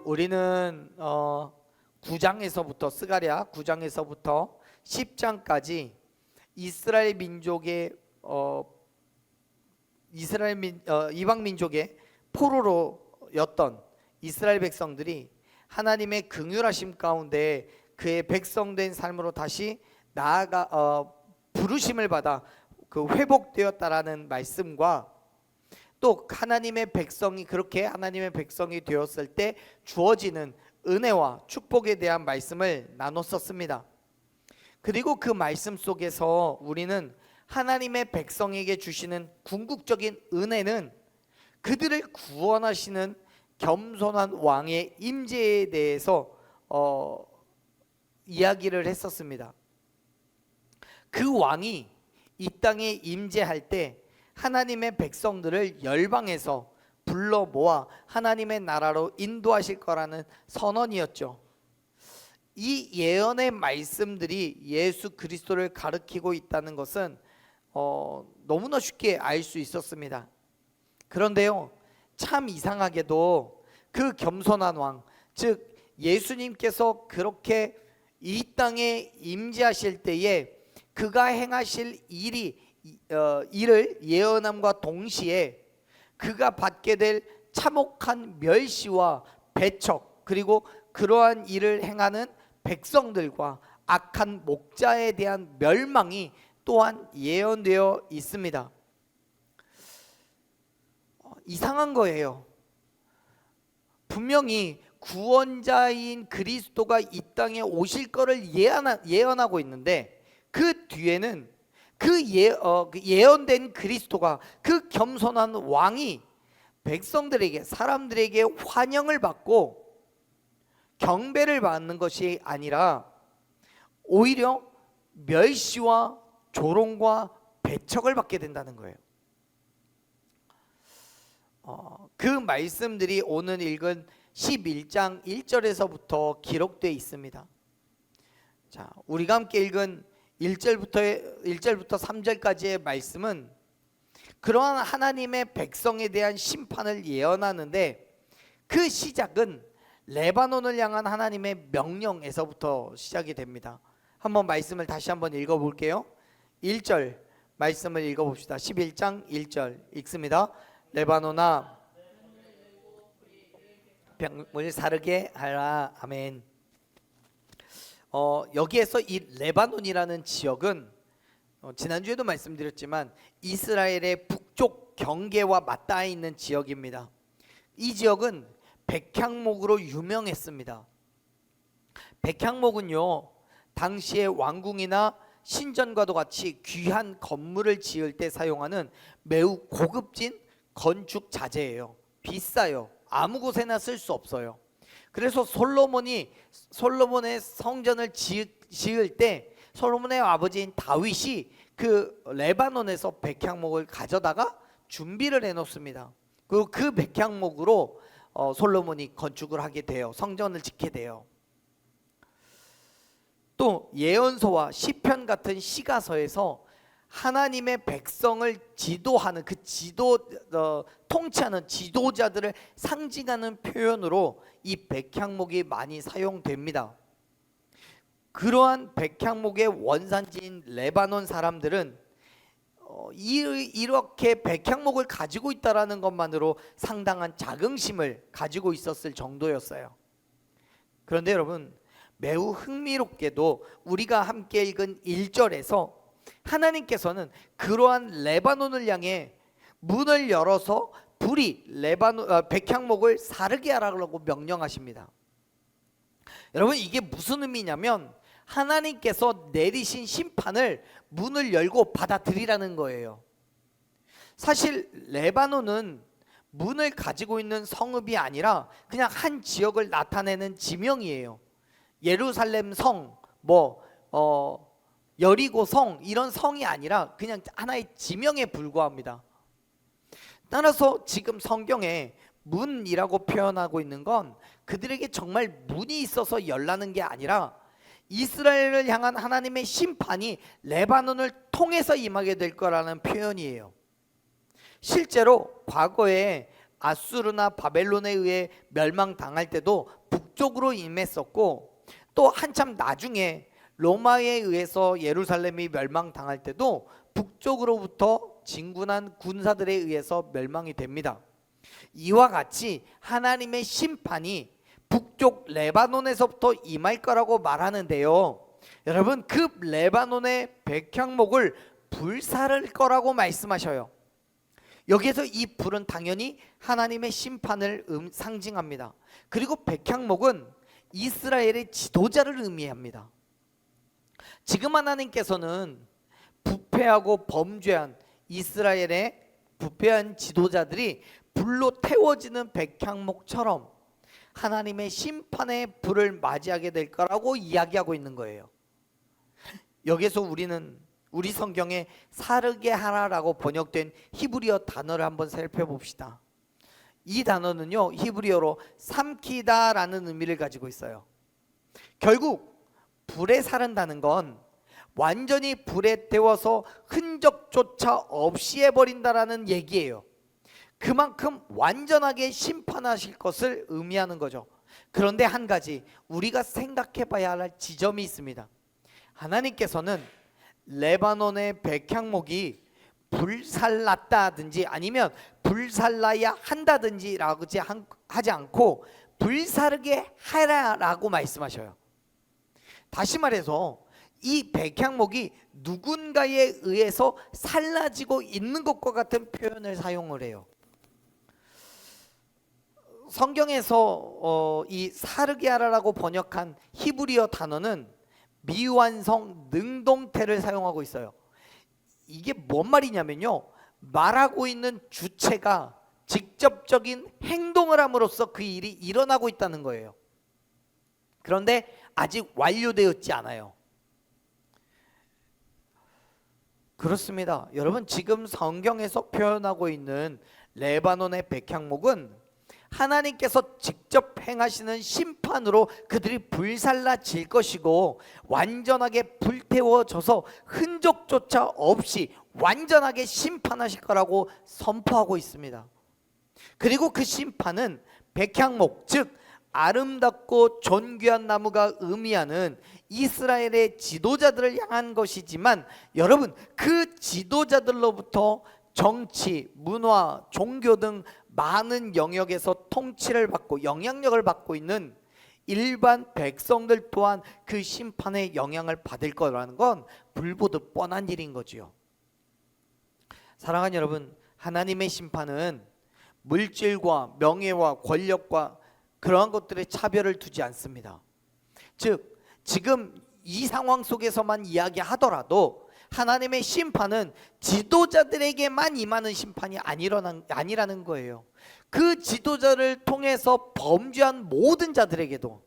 우리는 9장에서부터 스가랴 9장에서부터 10장까지 이스라엘 민족의 이방 민족의 포로로였던 이스라엘 백성들이 하나님의 긍휼하심 가운데 그의 백성된 삶으로 다시 나아가 부르심을 받아 그 회복되었다라는 말씀과 또 하나님의 백성이 그렇게 하나님의 백성이 되었을 때 주어지는 은혜와 축복에 대한 말씀을 나눴었습니다. 그리고 그 말씀 속에서 우리는 하나님의 백성에게 주시는 궁극적인 은혜는 그들을 구원하시는 겸손한 왕의 임재에 대해서 이야기를 했었습니다. 그 왕이 이 땅에 임재할 때 하나님의 백성들을 열방에서 불러 모아 하나님의 나라로 인도하실 거라는 선언이었죠. 이 예언의 말씀들이 예수 그리스도를 가리키고 있다는 것은 너무나 쉽게 알 수 있었습니다. 그런데요, 참 이상하게도 그 겸손한 왕, 즉 예수님께서 그렇게 이 땅에 임재하실 때에 그가 행하실 일을 예언함과 동시에 그가 받게 될 참혹한 멸시와 배척, 그리고 그러한 일을 행하는 백성들과 악한 목자에 대한 멸망이 또한 예언되어 있습니다. 이상한 거예요. 분명히 구원자인 그리스도가 이 땅에 오실 거를 예언하고 있는데 그 뒤에는 그 예언된 그리스도가 그 겸손한 왕이 백성들에게 사람들에게 환영을 받고 경배를 받는 것이 아니라 오히려 멸시와 조롱과 배척을 받게 된다는 거예요. 그 말씀들이 오늘 읽은 11장 1절에서부터 기록되어 있습니다. 자, 우리가 함께 읽은 1절부터 3절까지의 말씀은 그러한 하나님의 백성에 대한 심판을 예언하는데 그 시작은 레바논을 향한 하나님의 명령에서부터 시작이 됩니다. 한번 말씀을 다시 한번 읽어볼게요. 1절 말씀을 읽어봅시다. 11장 1절 읽습니다. 레바논아 병을 사르게 하라. 아멘. 여기에서 이 레바논이라는 지역은 지난주에도 말씀드렸지만 이스라엘의 북쪽 경계와 맞닿아 있는 지역입니다. 이 지역은 백향목으로 유명했습니다. 백향목은요, 당시의 왕궁이나 신전과도 같이 귀한 건물을 지을 때 사용하는 매우 고급진 건축 자재예요. 비싸요. 아무 곳에나 쓸 수 없어요. 그래서 솔로몬의 성전을 지을 때 솔로몬의 아버지인 다윗이 그 레바논에서 백향목을 가져다가 준비를 해놓습니다. 그리고 그 백향목으로 솔로몬이 건축을 하게 돼요. 성전을 짓게 돼요. 또 예언서와 시편 같은 시가서에서 하나님의 백성을 지도하는 통치하는 지도자들을 상징하는 표현으로 이 백향목이 많이 사용됩니다. 그러한 백향목의 원산지인 레바논 사람들은 이렇게 백향목을 가지고 있다라는 것만으로 상당한 자긍심을 가지고 있었을 정도였어요. 그런데 여러분, 매우 흥미롭게도 우리가 함께 읽은 1절에서 하나님께서는 그러한 레바논을 향해 문을 열어서 불이 백향목을 사르게 하라고 명령하십니다. 여러분, 이게 무슨 의미냐면 하나님께서 내리신 심판을 문을 열고 받아들이라는 거예요. 사실 레바논은 문을 가지고 있는 성읍이 아니라 그냥 한 지역을 나타내는 지명이에요. 예루살렘 성, 여리고 성, 이런 성이 아니라 그냥 하나의 지명에 불과합니다. 따라서 지금 성경에 문이라고 표현하고 있는 건 그들에게 정말 문이 있어서 열라는 게 아니라 이스라엘을 향한 하나님의 심판이 레바논을 통해서 임하게 될 거라는 표현이에요. 실제로 과거에 아수르나 바벨론에 의해 멸망당할 때도 북쪽으로 임했었고, 또 한참 나중에 로마에 의해서 예루살렘이 멸망당할 때도 북쪽으로부터 진군한 군사들에 의해서 멸망이 됩니다. 이와 같이 하나님의 심판이 북쪽 레바논에서부터 임할 거라고 말하는데요, 여러분, 그 레바논의 백향목을 불사를 거라고 말씀하셔요. 여기에서 이 불은 당연히 하나님의 심판을 상징합니다. 그리고 백향목은 이스라엘의 지도자를 의미합니다. 지금 하나님께서는 부패하고 범죄한 이스라엘의 부패한 지도자들이 불로 태워지는 백향목처럼 하나님의 심판의 불을 맞이하게 될 거라고 이야기하고 있는 거예요. 여기서 우리는 우리 성경에 사르게 하라라고 번역된 히브리어 단어를 한번 살펴봅시다. 이 단어는요, 히브리어로 삼키다라는 의미를 가지고 있어요. 결국 불에 사른다는 건 완전히 불에 태워서 흔적조차 없이 해버린다라는 얘기예요. 그만큼 완전하게 심판하실 것을 의미하는 거죠. 그런데 한 가지 우리가 생각해 봐야 할 지점이 있습니다. 하나님께서는 레바논의 백향목이 불살랐다든지 아니면 불살라야 한다든지 하지 않고 불사르게 하라라고 말씀하셔요. 다시 말해서 이 백향목이 누군가에 의해서 살라지고 있는 것과 같은 표현을 사용을 해요. 성경에서 이 사르게 하라라고 번역한 히브리어 단어는 미완성 능동태를 사용하고 있어요. 이게 뭔 말이냐면요, 말하고 있는 주체가 직접적인 행동을 함으로써 그 일이 일어나고 있다는 거예요. 그런데 아직 완료되었지 않아요. 그렇습니다. 여러분, 지금 성경에서 표현하고 있는 레바논의 백향목은 하나님께서 직접 행하시는 심판으로 그들이 불살라질 것이고 완전하게 불태워져서 흔적조차 없이 완전하게 심판하실 거라고 선포하고 있습니다. 그리고 그 심판은 백향목, 즉 아름답고 존귀한 나무가 의미하는 이스라엘의 지도자들을 향한 것이지만, 여러분, 그 지도자들로부터 정치, 문화, 종교 등 많은 영역에서 통치를 받고 영향력을 받고 있는 일반 백성들 또한 그 심판의 영향을 받을 거라는 건 불보듯 뻔한 일인 거지요. 사랑하는 여러분, 하나님의 심판은 물질과 명예와 권력과 그러한 것들의 차별을 두지 않습니다. 즉, 지금 이 상황 속에서만 이야기하더라도 하나님의 심판은 지도자들에게만 임하는 심판이 아니라는 거예요. 그 지도자를 통해서 범죄한 모든 자들에게도,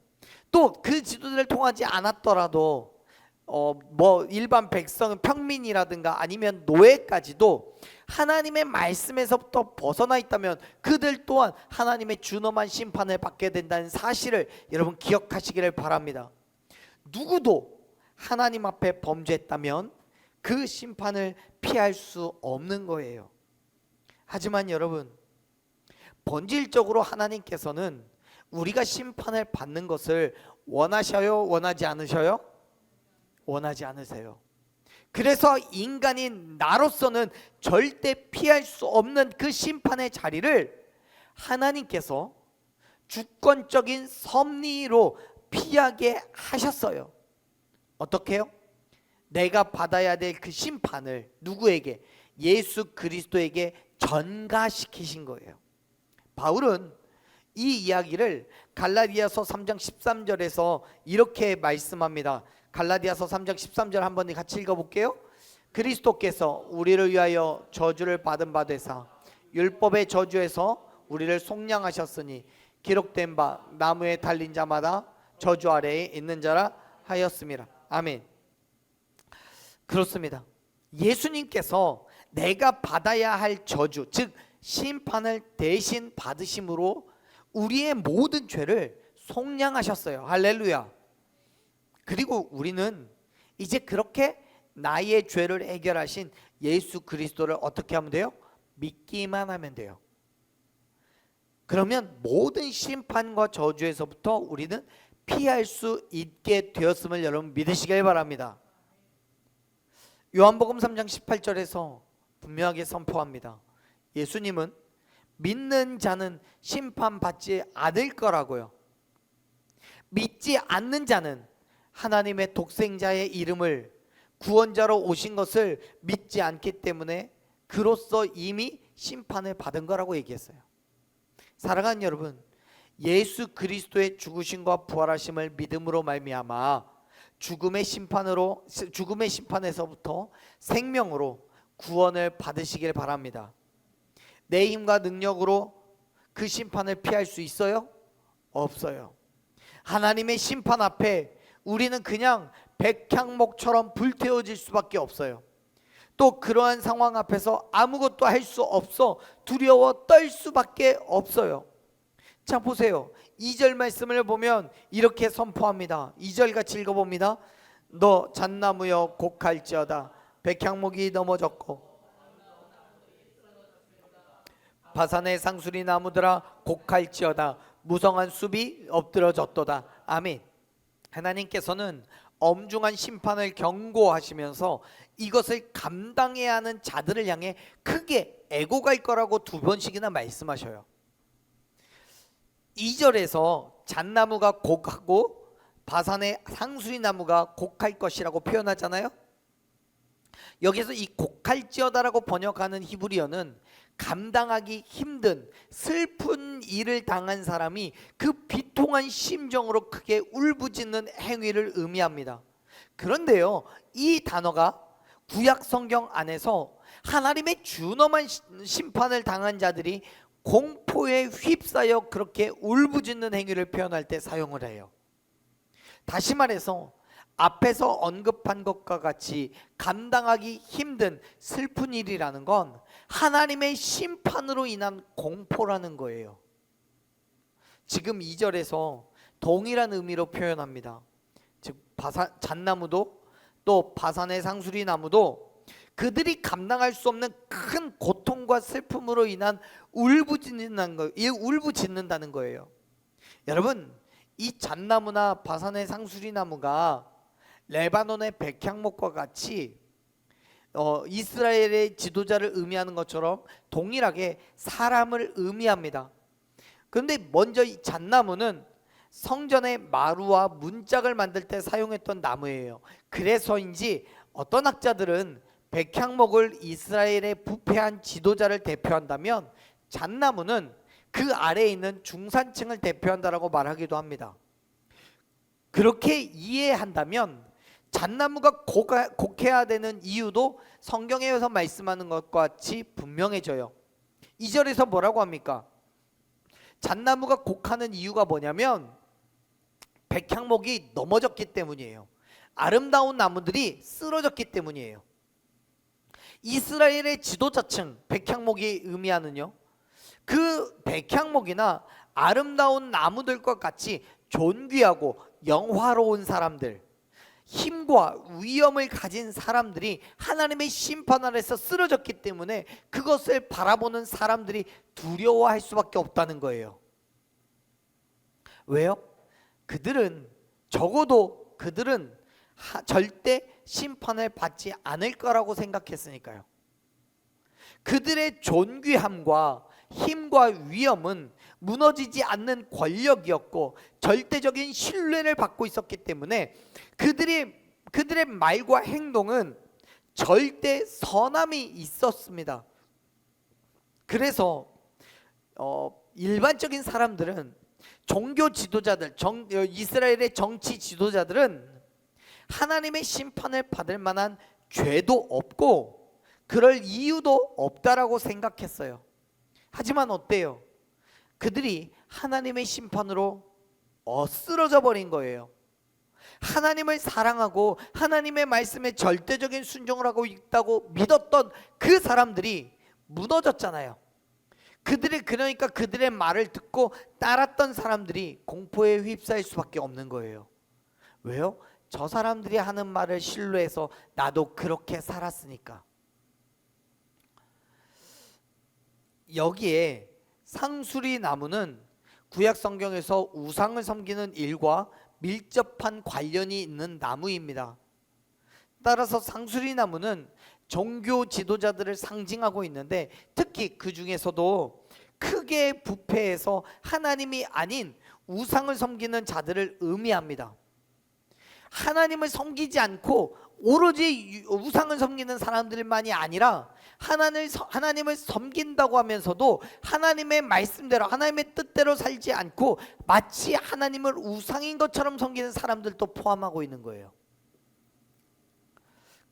또 그 지도자를 통하지 않았더라도 일반 백성, 평민이라든가 아니면 노예까지도 하나님의 말씀에서부터 벗어나 있다면 그들 또한 하나님의 준엄한 심판을 받게 된다는 사실을 여러분 기억하시기를 바랍니다. 누구도 하나님 앞에 범죄했다면 그 심판을 피할 수 없는 거예요. 하지만 여러분, 본질적으로 하나님께서는 우리가 심판을 받는 것을 원하셔요? 원하지 않으셔요? 원하지 않으세요. 그래서 인간인 나로서는 절대 피할 수 없는 그 심판의 자리를 하나님께서 주권적인 섭리로 피하게 하셨어요. 어떻게요? 내가 받아야 될 그 심판을 누구에게? 예수 그리스도에게 전가시키신 거예요. 바울은 이 이야기를 갈라디아서 3장 13절에서 이렇게 말씀합니다. 갈라디아서 3장 13절 한번 같이 읽어볼게요. 그리스도께서 우리를 위하여 저주를 받은 바 되사 율법의 저주에서 우리를 속량하셨으니 기록된 바 나무에 달린 자마다 저주 아래에 있는 자라 하였습니다. 아멘. 그렇습니다. 예수님께서 내가 받아야 할 저주, 즉 심판을 대신 받으심으로 우리의 모든 죄를 속량하셨어요. 할렐루야. 그리고 우리는 이제 그렇게 나의 죄를 해결하신 예수 그리스도를 어떻게 하면 돼요? 믿기만 하면 돼요. 그러면 모든 심판과 저주에서부터 우리는 피할 수 있게 되었음을 여러분 믿으시길 바랍니다. 요한복음 3장 18절에서 분명하게 선포합니다. 예수님은 믿는 자는 심판받지 않을 거라고요. 믿지 않는 자는 하나님의 독생자의 이름을 구원자로 오신 것을 믿지 않기 때문에 그로써 이미 심판을 받은 거라고 얘기했어요. 사랑하는 여러분, 예수 그리스도의 죽으심과 부활하심을 믿음으로 말미암아 죽음의 심판에서부터 생명으로 구원을 받으시길 바랍니다. 내 힘과 능력으로 그 심판을 피할 수 있어요? 없어요. 하나님의 심판 앞에 우리는 그냥 백향목처럼 불태워질 수밖에 없어요. 또 그러한 상황 앞에서 아무것도 할 수 없어 두려워 떨 수밖에 없어요. 자, 보세요. 2절 말씀을 보면 이렇게 선포합니다. 2절 같이 읽어봅니다. 너 잣나무여 곡할지어다 백향목이 넘어졌고 바산의 상수리 나무들아 곡할지어다 무성한 숲이 엎드러졌도다. 아멘. 하나님께서는 엄중한 심판을 경고하시면서 이것을 감당해야 하는 자들을 향해 크게 애고갈 거라고 2번씩이나 말씀하셔요. 2절에서 잣나무가 곡하고 바산의 상수리 나무가 곡할 것이라고 표현하잖아요. 여기서 이 곡할지어다라고 번역하는 히브리어는 감당하기 힘든 슬픈 일을 당한 사람이 그 비통한 심정으로 크게 울부짖는 행위를 의미합니다. 그런데요, 이 단어가 구약 성경 안에서 하나님의 준엄한 심판을 당한 자들이 공포에 휩싸여 그렇게 울부짖는 행위를 표현할 때 사용을 해요. 다시 말해서 앞에서 언급한 것과 같이 감당하기 힘든 슬픈 일이라는 건 하나님의 심판으로 인한 공포라는 거예요. 지금 2절에서 동일한 의미로 표현합니다. 즉 잣나무도 또 바산의 상수리 나무도 그들이 감당할 수 없는 큰 고통과 슬픔으로 인한 울부짖는다는 거예요. 여러분, 이 잣나무나 바산의 상수리 나무가 레바논의 백향목과 같이 이스라엘의 지도자를 의미하는 것처럼 동일하게 사람을 의미합니다. 그런데 먼저 이 잣나무는 성전의 마루와 문짝을 만들 때 사용했던 나무예요. 그래서인지 어떤 학자들은 백향목을 이스라엘의 부패한 지도자를 대표한다면 잣나무는 그 아래에 있는 중산층을 대표한다라고 말하기도 합니다. 그렇게 이해한다면 잣나무가 곡해야 되는 이유도 성경에서 말씀하는 것과 같이 분명해져요. 2절에서 뭐라고 합니까? 잣나무가 곡하는 이유가 뭐냐면 백향목이 넘어졌기 때문이에요. 아름다운 나무들이 쓰러졌기 때문이에요. 이스라엘의 지도자층, 백향목이 의미하는요, 그 백향목이나 아름다운 나무들과 같이 존귀하고 영화로운 사람들, 힘과 위엄을 가진 사람들이 하나님의 심판 아래서 쓰러졌기 때문에 그것을 바라보는 사람들이 두려워할 수밖에 없다는 거예요. 왜요? 적어도 그들은 절대 심판을 받지 않을 거라고 생각했으니까요. 그들의 존귀함과 힘과 위엄은 무너지지 않는 권력이었고 절대적인 신뢰를 받고 있었기 때문에 그들의 말과 행동은 절대 선함이 있었습니다. 그래서 일반적인 사람들은 종교 지도자들, 이스라엘의 정치 지도자들은 하나님의 심판을 받을 만한 죄도 없고 그럴 이유도 없다라고 생각했어요. 하지만 어때요? 그들이 하나님의 심판으로 쓰러져 버린 거예요. 하나님을 사랑하고 하나님의 말씀에 절대적인 순종을 하고 있다고 믿었던 그 사람들이 무너졌잖아요. 그러니까 그들의 말을 듣고 따랐던 사람들이 공포에 휩싸일 수밖에 없는 거예요. 왜요? 저 사람들이 하는 말을 신뢰해서 나도 그렇게 살았으니까. 여기에 상수리 나무는 구약 성경에서 우상을 섬기는 일과 밀접한 관련이 있는 나무입니다. 따라서 상수리 나무는 종교 지도자들을 상징하고 있는데, 특히 그 중에서도 크게 부패해서 하나님이 아닌 우상을 섬기는 자들을 의미합니다. 하나님을 섬기지 않고 오로지 우상을 섬기는 사람들만이 아니라 하나님을 섬긴다고 하면서도 하나님의 말씀대로, 하나님의 뜻대로 살지 않고 마치 하나님을 우상인 것처럼 섬기는 사람들도 포함하고 있는 거예요.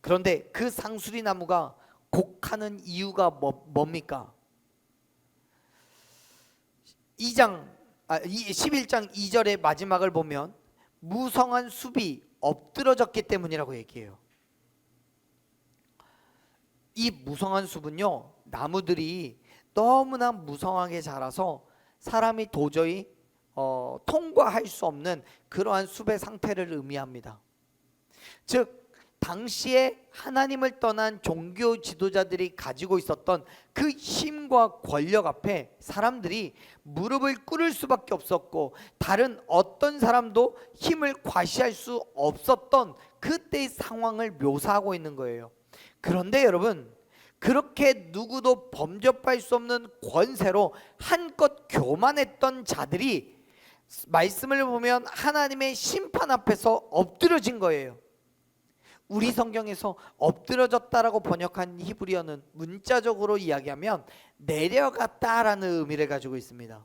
그런데 그 상수리 나무가 곡하는 이유가 뭡니까? 11장 2절의 마지막을 보면 무성한 숲이 엎드러졌기 때문이라고 얘기해요. 이 무성한 숲은요, 나무들이 너무나 무성하게 자라서 사람이 도저히 통과할 수 없는 그러한 숲의 상태를 의미합니다. 즉 당시에 하나님을 떠난 종교 지도자들이 가지고 있었던 그 힘과 권력 앞에 사람들이 무릎을 꿇을 수밖에 없었고, 다른 어떤 사람도 힘을 과시할 수 없었던 그때의 상황을 묘사하고 있는 거예요. 그런데 여러분, 그렇게 누구도 범접할 수 없는 권세로 한껏 교만했던 자들이 말씀을 보면 하나님의 심판 앞에서 엎드려진 거예요. 우리 성경에서 엎드러졌다라고 번역한 히브리어는 문자적으로 이야기하면 내려갔다라는 의미를 가지고 있습니다.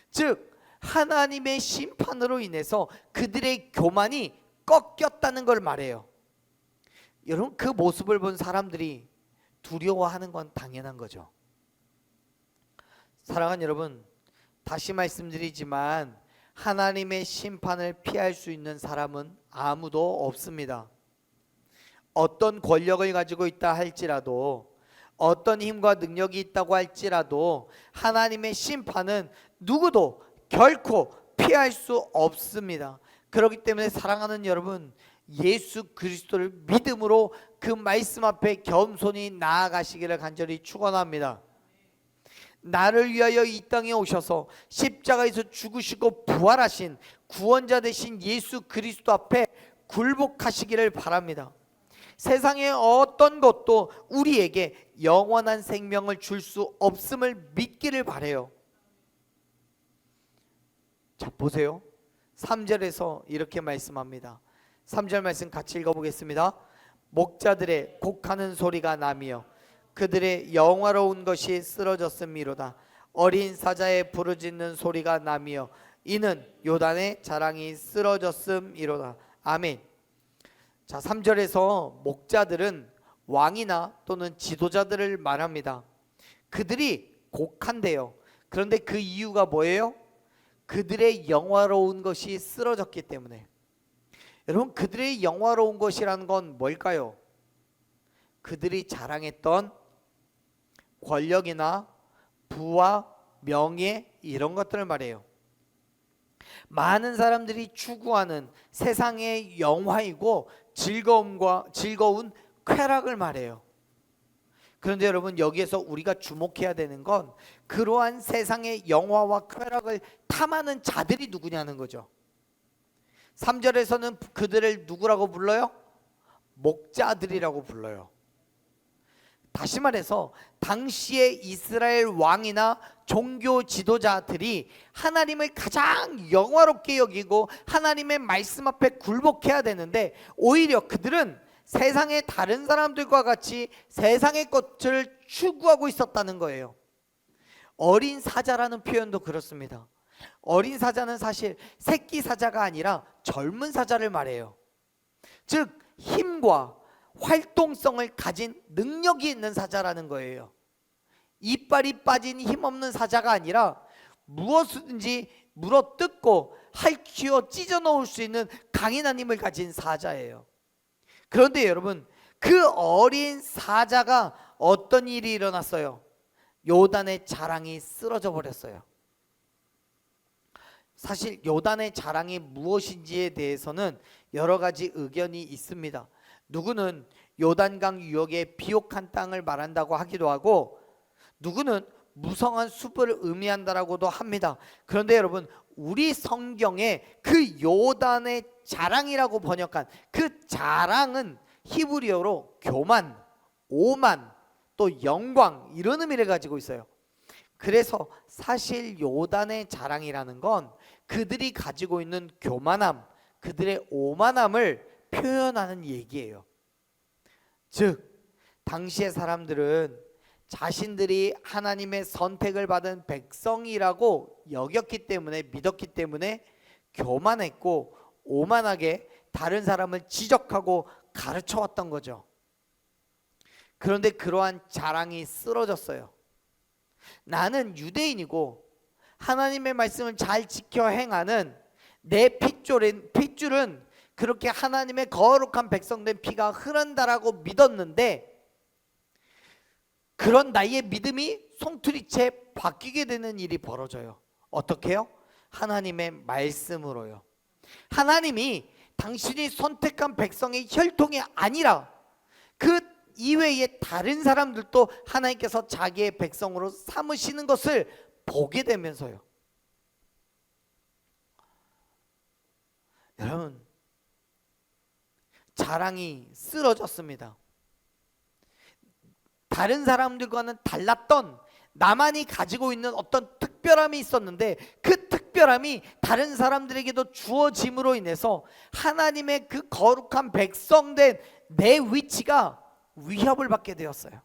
즉 하나님의 심판으로 인해서 그들의 교만이 꺾였다는 걸 말해요. 여러분, 그 모습을 본 사람들이 두려워하는 건 당연한 거죠. 사랑하는 여러분, 다시 말씀드리지만 하나님의 심판을 피할 수 있는 사람은 아무도 없습니다. 어떤 권력을 가지고 있다 할지라도, 어떤 힘과 능력이 있다고 할지라도 하나님의 심판은 누구도 결코 피할 수 없습니다. 그렇기 때문에 사랑하는 여러분, 예수 그리스도를 믿음으로 그 말씀 앞에 겸손히 나아가시기를 간절히 축원합니다. 나를 위하여 이 땅에 오셔서 십자가에서 죽으시고 부활하신 구원자 되신 예수 그리스도 앞에 굴복하시기를 바랍니다. 세상의 어떤 것도 우리에게 영원한 생명을 줄 수 없음을 믿기를 바라요. 자, 보세요. 3절에서 이렇게 말씀합니다. 3절 말씀 같이 읽어보겠습니다. 목자들의 곡하는 소리가 나며 그들의 영화로운 것이 쓰러졌음이로다. 어린 사자의 부르짖는 소리가 나며 이는 요단의 자랑이 쓰러졌음이로다. 아멘. 자, 3절에서 목자들은 왕이나 또는 지도자들을 말합니다. 그들이 곡한대요. 그런데 그 이유가 뭐예요? 그들의 영화로운 것이 쓰러졌기 때문에. 여러분, 그들의 영화로운 것이라는 건 뭘까요? 그들이 자랑했던 권력이나 부와 명예, 이런 것들을 말해요. 많은 사람들이 추구하는 세상의 영화이고 즐거운 쾌락을 말해요. 그런데 여러분, 여기에서 우리가 주목해야 되는 건 그러한 세상의 영화와 쾌락을 탐하는 자들이 누구냐는 거죠. 3절에서는 그들을 누구라고 불러요? 목자들이라고 불러요. 다시 말해서 당시의 이스라엘 왕이나 종교 지도자들이 하나님을 가장 영화롭게 여기고 하나님의 말씀 앞에 굴복해야 되는데, 오히려 그들은 세상의 다른 사람들과 같이 세상의 것을 추구하고 있었다는 거예요. 어린 사자라는 표현도 그렇습니다. 어린 사자는 사실 새끼 사자가 아니라 젊은 사자를 말해요. 즉 힘과 활동성을 가진 능력이 있는 사자라는 거예요. 이빨이 빠진 힘없는 사자가 아니라 무엇이든지 물어뜯고 할퀴어 찢어 놓을 수 있는 강인한 힘을 가진 사자예요. 그런데 여러분, 그 어린 사자가 어떤 일이 일어났어요? 요단의 자랑이 쓰러져 버렸어요. 사실 요단의 자랑이 무엇인지에 대해서는 여러 가지 의견이 있습니다. 누구는 요단강 유역의 비옥한 땅을 말한다고 하기도 하고, 누구는 무성한 숲을 의미한다라고도 합니다. 그런데 여러분, 우리 성경에 그 요단의 자랑이라고 번역한 그 자랑은 히브리어로 교만, 오만, 또 영광 이런 의미를 가지고 있어요. 그래서 사실 요단의 자랑이라는 건 그들이 가지고 있는 교만함, 그들의 오만함을 표현하는 얘기예요. 즉 당시의 사람들은 자신들이 하나님의 선택을 받은 백성이라고 여겼기 때문에, 믿었기 때문에 교만했고 오만하게 다른 사람을 지적하고 가르쳐 왔던 거죠. 그런데 그러한 자랑이 쓰러졌어요. 나는 유대인이고 하나님의 말씀을 잘 지켜 행하는 내 핏줄은 그렇게 하나님의 거룩한 백성된 피가 흐른다라고 믿었는데, 그런 나의 믿음이 송두리째 바뀌게 되는 일이 벌어져요. 어떻게요? 하나님의 말씀으로요. 하나님이 당신이 선택한 백성의 혈통이 아니라 그 이외에 다른 사람들도 하나님께서 자기의 백성으로 삼으시는 것을 보게 되면서요. 여러분, 자랑이 쓰러졌습니다. 다른 사람들과는 달랐던, 나만이 가지고 있는 어떤 특별함이 있었는데 그 특별함이 다른 사람들에게도 주어짐으로 인해서 하나님의 그 거룩한 백성된 내 위치가 위협을 받게 되었어요.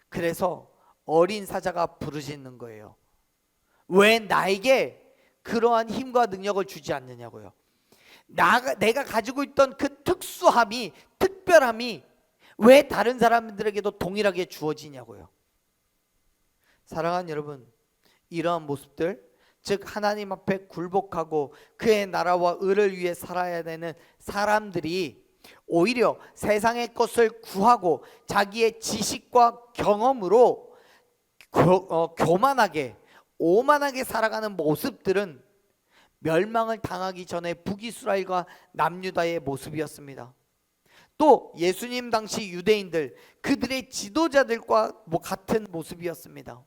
그래서 어린 사자가 부르짖는 거예요. 왜 나에게 그러한 힘과 능력을 주지 않느냐고요. 내가 가지고 있던 그 특수함이, 특별함이 왜 다른 사람들에게도 동일하게 주어지냐고요. 사랑하는 여러분, 이러한 모습들, 즉 하나님 앞에 굴복하고 그의 나라와 의를 위해 살아야 되는 사람들이 오히려 세상의 것을 구하고 자기의 지식과 경험으로 교만하게, 오만하게 살아가는 모습들은 멸망을 당하기 전에 북이스라엘과 남유다의 모습이었습니다. 또 예수님 당시 유대인들, 그들의 지도자들과 같은 모습이었습니다.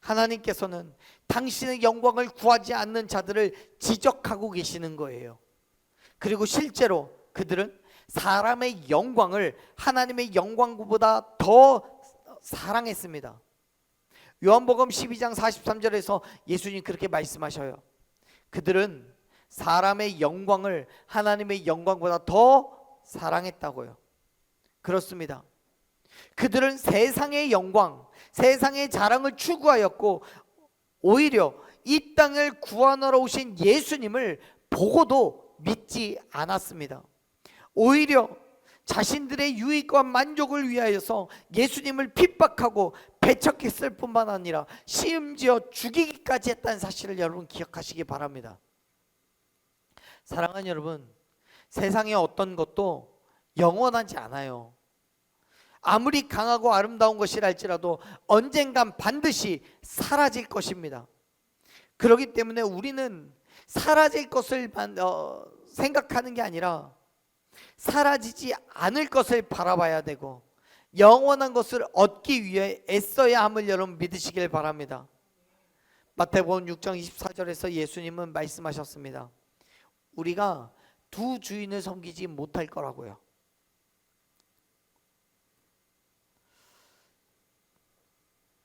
하나님께서는 당신의 영광을 구하지 않는 자들을 지적하고 계시는 거예요. 그리고 실제로 그들은 사람의 영광을 하나님의 영광보다 더 사랑했습니다. 요한복음 12장 43절에서 예수님 그렇게 말씀하셔요. 그들은 사람의 영광을 하나님의 영광보다 더 사랑했다고요. 그렇습니다. 그들은 세상의 영광, 세상의 자랑을 추구하였고 오히려 이 땅을 구원하러 오신 예수님을 보고도 믿지 않았습니다. 오히려 자신들의 유익과 만족을 위하여서 예수님을 핍박하고 배척했을 뿐만 아니라 심지어 죽이기까지 했다는 사실을 여러분 기억하시기 바랍니다. 사랑하는 여러분, 세상의 어떤 것도 영원하지 않아요. 아무리 강하고 아름다운 것이라 할지라도 언젠간 반드시 사라질 것입니다. 그렇기 때문에 우리는 사라질 것을 생각하는 게 아니라 사라지지 않을 것을 바라봐야 되고 영원한 것을 얻기 위해 애써야 함을 여러분 믿으시길 바랍니다. 마태복음 6장 24절에서 예수님은 말씀하셨습니다. 우리가 두 주인을 섬기지 못할 거라고요.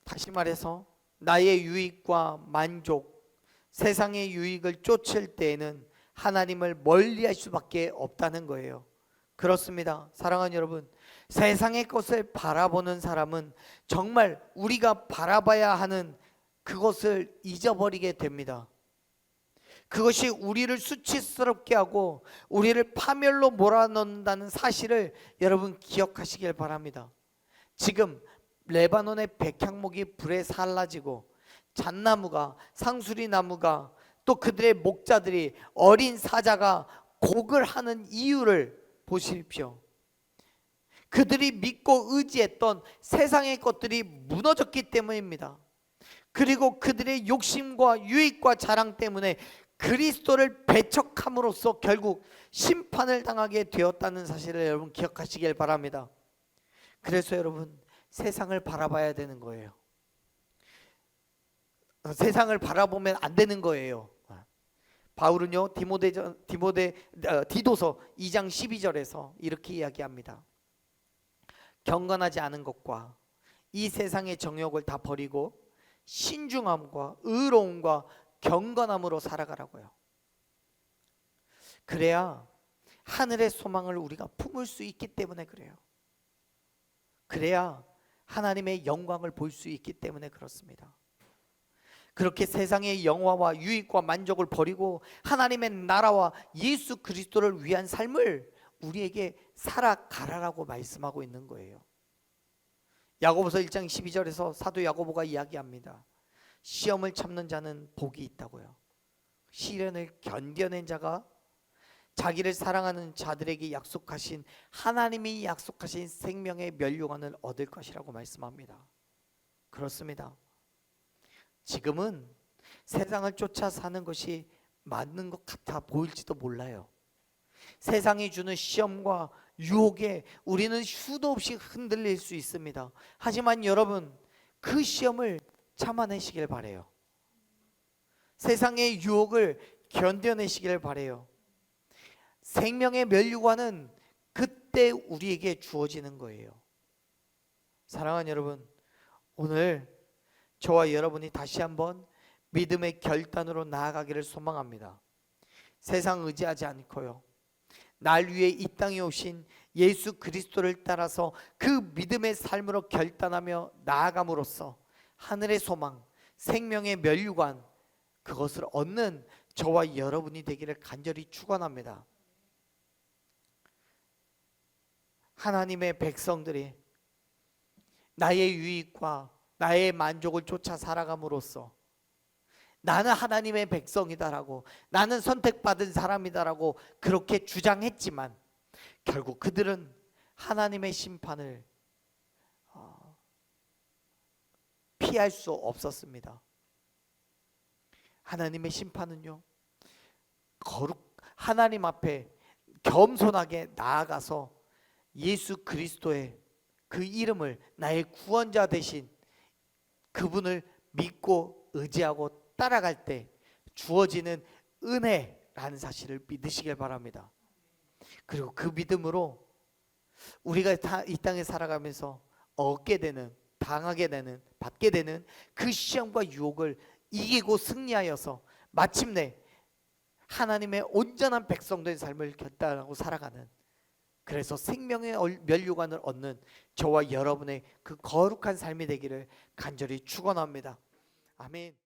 다시 말해서 나의 유익과 만족, 세상의 유익을 쫓을 때에는 하나님을 멀리할 수밖에 없다는 거예요. 그렇습니다. 사랑하는 여러분, 세상의 것을 바라보는 사람은 정말 우리가 바라봐야 하는 그것을 잊어버리게 됩니다. 그것이 우리를 수치스럽게 하고 우리를 파멸로 몰아넣는다는 사실을 여러분 기억하시길 바랍니다. 지금 레바논의 백향목이 불에 살라지고 잣나무가, 상수리나무가, 또 그들의 목자들이, 어린 사자가 곡을 하는 이유를 보십시오. 그들이 믿고 의지했던 세상의 것들이 무너졌기 때문입니다. 그리고 그들의 욕심과 유익과 자랑 때문에 그리스도를 배척함으로써 결국 심판을 당하게 되었다는 사실을 여러분 기억하시길 바랍니다. 그래서 여러분, 세상을 바라봐야 되는 거예요. 세상을 바라보면 안 되는 거예요. 바울은요 디도서 2장 12절에서 이렇게 이야기합니다. 경건하지 않은 것과 이 세상의 정욕을 다 버리고 신중함과 의로움과 경건함으로 살아가라고요. 그래야 하늘의 소망을 우리가 품을 수 있기 때문에 그래요. 그래야 하나님의 영광을 볼 수 있기 때문에 그렇습니다. 그렇게 세상의 영화와 유익과 만족을 버리고 하나님의 나라와 예수 그리스도를 위한 삶을 우리에게 살아가라라고 말씀하고 있는 거예요. 야고보서 1장 12절에서 사도 야고보가 이야기합니다. 시험을 참는 자는 복이 있다고요. 시련을 견뎌낸 자가 자기를 사랑하는 자들에게 약속하신 하나님이 약속하신 생명의 면류관을 얻을 것이라고 말씀합니다. 그렇습니다. 지금은 세상을 쫓아 사는 것이 맞는 것 같아 보일지도 몰라요. 세상이 주는 시험과 유혹에 우리는 수도 없이 흔들릴 수 있습니다. 하지만 여러분, 그 시험을 참아내시길 바래요. 세상의 유혹을 견뎌내시길 바래요. 생명의 면류관은 그때 우리에게 주어지는 거예요. 사랑하는 여러분, 오늘 저와 여러분이 다시 한번 믿음의 결단으로 나아가기를 소망합니다. 세상 의지하지 않고요, 날 위해 이 땅에 오신 예수 그리스도를 따라서 그 믿음의 삶으로 결단하며 나아감으로써 하늘의 소망, 생명의 면류관, 그것을 얻는 저와 여러분이 되기를 간절히 축원합니다. 하나님의 백성들이 나의 유익과 나의 만족을 쫓아 살아감으로써 나는 하나님의 백성이다라고, 나는 선택받은 사람이다라고 그렇게 주장했지만 결국 그들은 하나님의 심판을 피할 수 없었습니다. 하나님의 심판은요, 하나님 앞에 겸손하게 나아가서 예수 그리스도의 그 이름을 나의 구원자 되신 그분을 믿고 의지하고 따라갈 때 주어지는 은혜라는 사실을 믿으시길 바랍니다. 그리고 그 믿음으로 우리가 이 땅에 살아가면서 얻게 되는, 당하게 되는, 받게 되는 그 시험과 유혹을 이기고 승리하여서 마침내 하나님의 온전한 백성된 삶을 결단하고 살아가는, 그래서 생명의 면류관을 얻는 저와 여러분의 그 거룩한 삶이 되기를 간절히 축원합니다. 아멘.